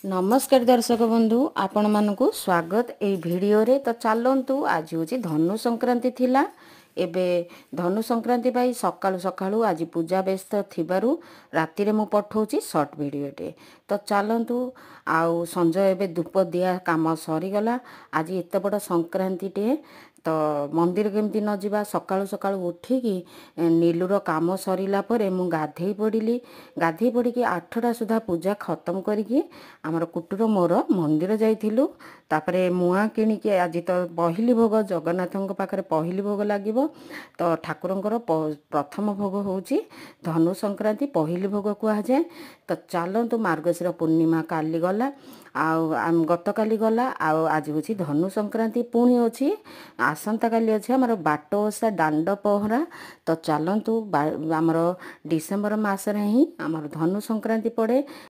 नमस्कार दर्शक बंधु आपण मानकु स्वागत ए भिडियो रे। तो चलतु आज हूँ धनु संक्रांति थिला। एबे धनु संक्रांति पाई सकाळु सकाळु आज पूजा व्यस्त थिबारु राति रे मु पठौची शॉर्ट भिडियोटे। तो चलतु आउ संजय एबे धूप दिया काम सरी गला। आज एत बड़ संक्रांति टे तो मंदिर केमती न जिबा सकाळु सकाळु उठिकी नीलुर काम सरीला परे मु गाधेई पड़िली। गाधेई पड़िकी 8टा सुधा पूजा खत्म करिकी आमर कुटुर मोर मंदिर जाइथिलु। तापरे मुआ किणिकी आज तो पहिली भोग जगन्नाथଙ୍କ पाखरे पहिली भोग लागिबो। तो ठाकुरଙ୍କର प्रथम भोग होउची धनु संक्रांति पहिली भोग कुआ जाए। तो चलतु मार्गशीर पूर्णिमा काली गला गत काली गला आज हूँ धनु संक्रांति पुणी अच्छी आसंता काली अच्छे आमर बाट ओषा दांड पहरा। तो चलतु आमर डिसेम्बर मास ही आमर धनु संक्रांति पड़े।